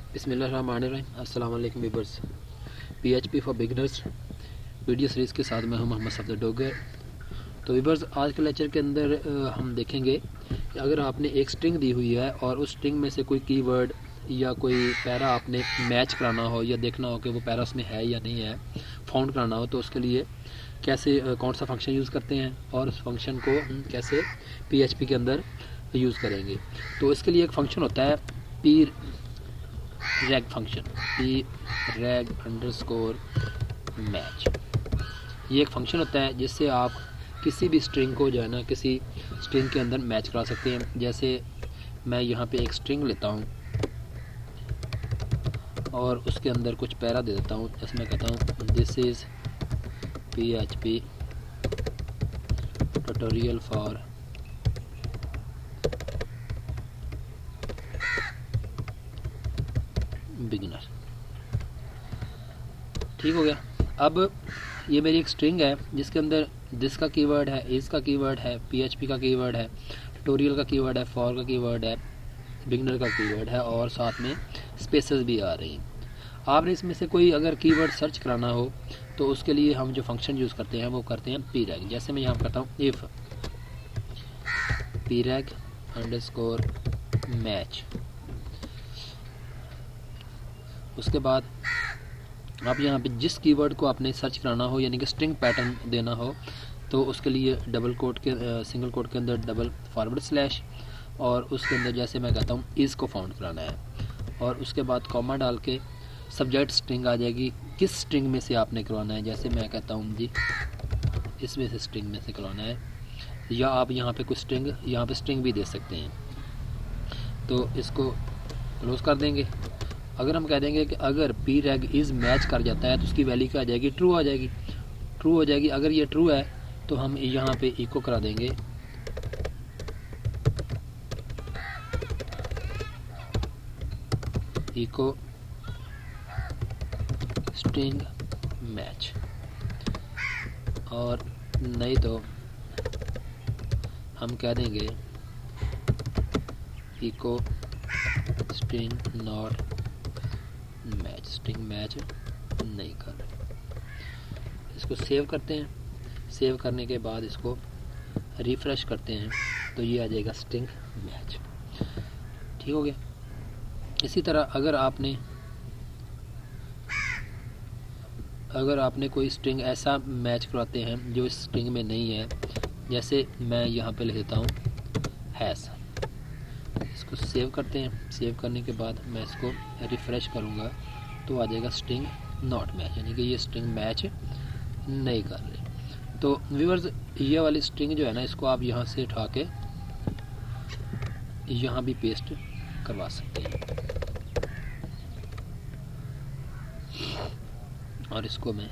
बिस्मिल्लाहिर्रहमानिर्रहीम। अस्सलाम वालेकुम viewers. PHP for beginners video series के साथ मैं हूं मोहम्मद सफदर डोगर। तो व्यूअर्स, आज के लेक्चर के अंदर हम देखेंगे कि अगर आपने एक स्ट्रिंग दी हुई है और उस स्ट्रिंग में से कोई कीवर्ड या कोई पैरा आपने मैच कराना हो या देखना हो कि वो पैरा उसमें है या नहीं है, फाउंड कराना हो, तो उसके लिए कैसे कौन सा फंक्शन यूज़ करते हैं और उस फंक्शन को हम कैसे PHP के अंदर यूज़ करेंगे। तो इसके लिए एक फ़ंक्शन होता है P rag function, P rag underscore match. ये एक फंक्शन होता है जिससे आप किसी भी स्ट्रिंग को जो है ना किसी स्ट्रिंग के अंदर मैच करा सकते हैं। जैसे मैं यहाँ पे एक स्ट्रिंग लेता हूँ और उसके अंदर कुछ पैरा दे देता हूँ। जैसे मैं कहता हूँ this is PHP tutorial for beginner. ठीक हो गया। अब ये मेरी एक स्ट्रिंग है जिसके अंदर दिस का कीवर्ड है, इज का कीवर्ड है, PHP का कीवर्ड है, ट्यूटोरियल का कीवर्ड है, फॉर का कीवर्ड है, बिगिनर का कीवर्ड है और साथ में स्पेसेस भी आ रही हैं। आपने इसमें से कोई अगर कीवर्ड सर्च कराना हो तो उसके लिए हम जो फंक्शन यूज़ करते हैं वो करते हैं preg। जैसे मैं यहाँ करता हूँ इफ़ preg अंडरस्कोर मैच। उसके बाद आप यहाँ पे जिस कीवर्ड को आपने सर्च कराना हो यानी कि स्ट्रिंग पैटर्न देना हो तो उसके लिए डबल कोट के सिंगल कोट के अंदर डबल फॉरवर्ड स्लैश और उसके अंदर जैसे मैं कहता हूँ इज़ को फाउंड कराना है और उसके बाद कॉमा डाल के सब्जेक्ट स्ट्रिंग आ जाएगी, किस स्ट्रिंग में से आपने करवाना है। जैसे मैं कहता हूँ जी इसमें से स्ट्रिंग में से करवाना है, या आप यहाँ पे कुछ स्ट्रिंग यहाँ पे स्ट्रिंग भी दे सकते हैं। तो इसको क्लोज कर देंगे। अगर हम कह देंगे कि अगर preg इज़ मैच कर जाता है तो उसकी वैल्यू क्या आ जाएगी, ट्रू आ जाएगी, ट्रू हो जाएगी। अगर ये ट्रू है तो हम यहाँ पे इको करा देंगे इको स्ट्रिंग मैच, और नहीं तो हम कह देंगे echo string not match, string match नहीं कर रहे। इसको सेव करते हैं। सेव करने के बाद इसको रिफ्रेश करते हैं तो ये आ जाएगा स्ट्रिंग मैच। ठीक हो गया। इसी तरह अगर आपने कोई स्ट्रिंग ऐसा मैच करवाते हैं जो इस स्ट्रिंग में नहीं है, जैसे मैं यहाँ पे लिख देता हूँ हैज़। इसको सेव करते हैं। सेव करने के बाद मैं इसको रिफ़्रेश करूँगा तो आ जाएगा स्ट्रिंग नॉट मैच, यानी कि ये स्ट्रिंग मैच नहीं कर रही। तो व्यूअर्स, ये वाली स्ट्रिंग जो है ना इसको आप यहाँ से उठा के यहाँ भी पेस्ट करवा सकते हैं और इसको मैं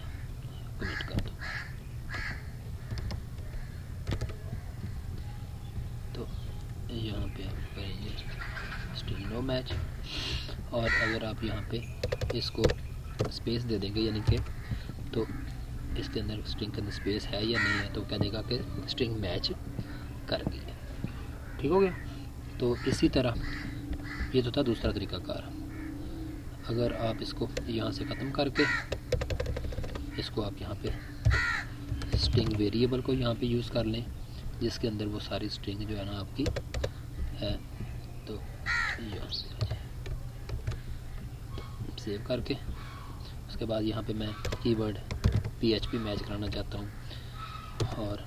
कमेंट कर दूँ तो यहाँ पे हम करेंगे स्ट्रिंग नो मैच। और अगर आप यहाँ पे इसको स्पेस दे देंगे यानी कि तो इसके अंदर स्ट्रिंग के अंदर स्पेस है या नहीं है तो कह देगा कि स्ट्रिंग मैच कर गई है। ठीक हो गया। तो इसी तरह ये तो था दूसरा तरीकाकार। अगर आप इसको यहाँ से ख़त्म करके इसको आप यहाँ पे स्ट्रिंग वेरिएबल को यहाँ पे यूज़ कर लें जिसके अंदर वो सारी स्ट्रिंग जो है ना आपकी है, तो यहाँ सेव करके उसके बाद यहाँ पे मैं कीवर्ड PHP मैच कराना चाहता हूँ और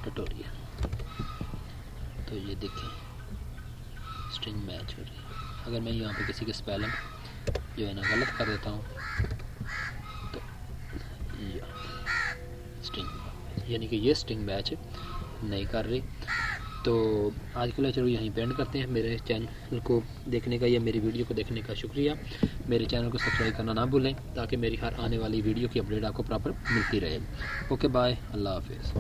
ट्यूटोरियल, तो ये देखें स्ट्रिंग मैच हो रही है। अगर मैं यहाँ पे किसी के स्पेलिंग जो है ना गलत कर देता हूँ तो स्ट्रिंग यानी कि ये स्ट्रिंग मैच नहीं कर रही। तो आज के लेक्चर यहीं पे एंड करते हैं। मेरे चैनल को देखने का या मेरी वीडियो को देखने का शुक्रिया। मेरे चैनल को सब्सक्राइब करना ना भूलें ताकि मेरी हर आने वाली वीडियो की अपडेट आपको प्रॉपर मिलती रहे। ओके बाय, अल्लाह हाफिज़।